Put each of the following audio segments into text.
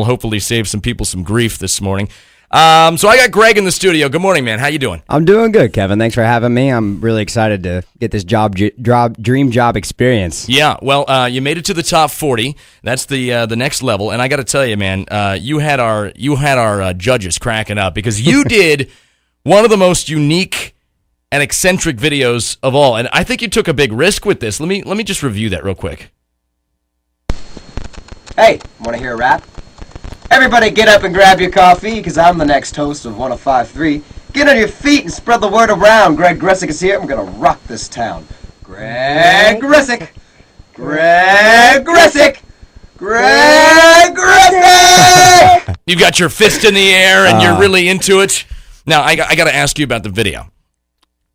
will hopefully save some people some grief this morning. So I got Greg in the studio. Good morning, man. How you doing? I'm doing good, Kevin. Thanks for having me. I'm really excited to get this dream job experience. Yeah, well, you made it to the top 40. That's the next level, and I got to tell you, man, you had our judges cracking up because you did one of the most unique and eccentric videos of all, and I think you took a big risk with this. Let me just review that real quick. Hey, want to hear a rap? Everybody get up and grab your coffee, because I'm the next host of 105.3. Get on your feet and spread the word around. Greg Gressick is here. I'm going to rock this town. Greg Gressick! Greg Gressick! Greg Gressick! You've got your fist in the air, and you're really into it. Now, I got to ask you about the video.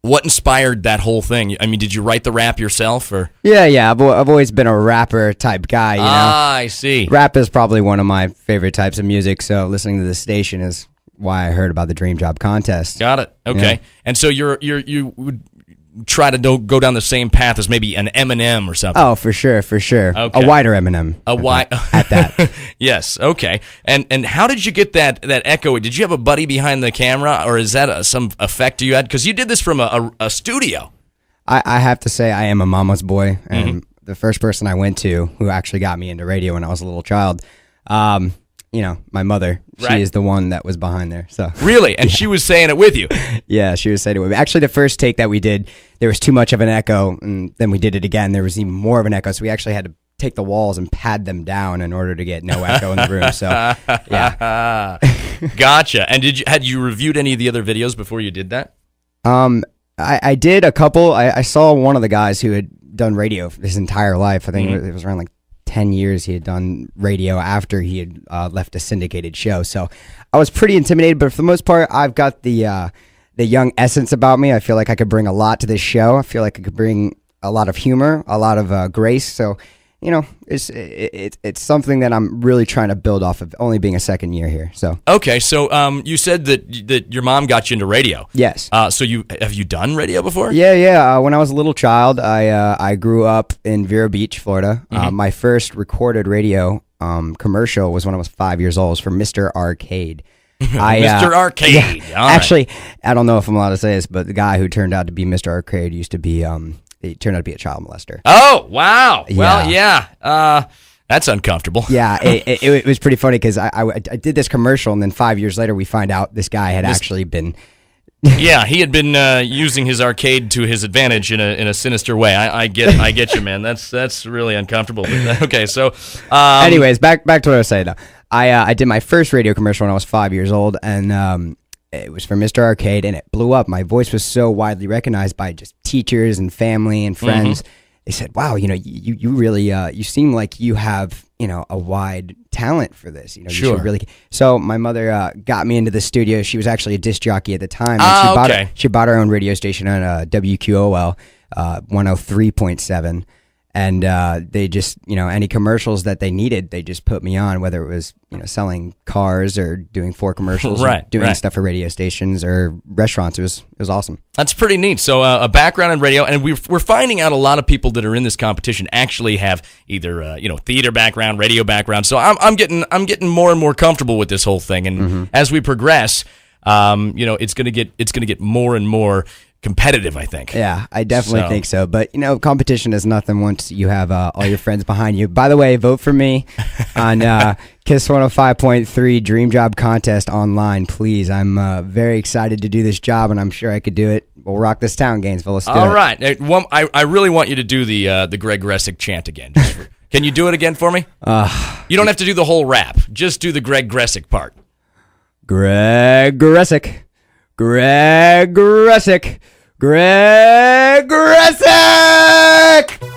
What inspired that whole thing? I mean, did you write the rap yourself, or? Yeah. I've always been a rapper type guy, you know? I see. Rap is probably one of my favorite types of music, so listening to this station is why I heard about the Dream Job Contest. Got it. Okay. Yeah. And so you would try to go down the same path as maybe an Eminem or something. Oh, for sure. Okay. A wider Eminem. At that. Yes. Okay. And how did you get that echo? Did you have a buddy behind the camera, or is that some effect you had? Because you did this from a studio. I have to say I am a mama's boy, and the first person I went to who actually got me into radio when I was a little child, my mother, Right. she is the one that was behind there. So Really? And she was saying it with you. yeah, she was saying it with me. Actually, the first take that we did, there was too much of an echo, and then we did it again. There was even more of an echo, so we actually had to take the walls and pad them down in order to get no echo in the room. So, yeah. Gotcha. And had you reviewed any of the other videos before you did that? I did a couple. I saw one of the guys who had done radio for his entire life. I think it was around like 10 years he had done radio after he had left a syndicated show. So I was pretty intimidated, but for the most part, I've got the young essence about me. I feel like I could bring a lot to this show. I feel like I could bring a lot of humor, a lot of grace. So, it's something that I'm really trying to build off of, only being a second year here. So okay, so you said that your mom got you into radio. yes. So have you done radio before? Yeah. When I was a little child, I grew up in Vero Beach, Florida. My first recorded radio commercial was when I was 5 years old. It was for Mr. Arcade. Mr. Arcade. Yeah, All right. actually, I don't know if I'm allowed to say this, but the guy who turned out to be Mr. Arcade used to be he turned out to be a child molester. Oh, wow. Well, yeah. That's uncomfortable. Yeah, it was pretty funny because I did this commercial, and then 5 years later, we find out this guy had actually been. Yeah, he had been using his arcade to his advantage in a sinister way. I get you, man. That's really uncomfortable. Okay, so anyways, back to what I was saying. Though. I did my first radio commercial when I was 5 years old, and it was for Mr. Arcade, and it blew up. My voice was so widely recognized by just teachers and family and friends. They said, "Wow, you really you seem like you have a wide talent for this. You Sure. should really." So my mother got me into the studio. She was actually a disc jockey at the time. Okay. She bought her own radio station on WQOL 103.7. And they just, any commercials that they needed, they just put me on, whether it was, selling cars or doing commercials, or doing stuff for radio stations or restaurants. It was awesome. That's pretty neat. So a background in radio, and we're finding out a lot of people that are in this competition actually have either theater background, radio background. So I'm getting more and more comfortable with this whole thing, and as we progress, it's gonna get more and more competitive, I think. Yeah, I definitely think so. But, competition is nothing once you have all your friends behind you. By the way, vote for me on KISS 105.3 Dream Job Contest online, please. I'm very excited to do this job, and I'm sure I could do it. We'll rock this town, Gainesville. Let's do it. All right. I really want you to do the Greg Gressick chant again. Can you do it again for me? You don't have to do the whole rap. Just do the Greg Gressick part. Greg Gressick. Greg Gressick. Greg Gressick!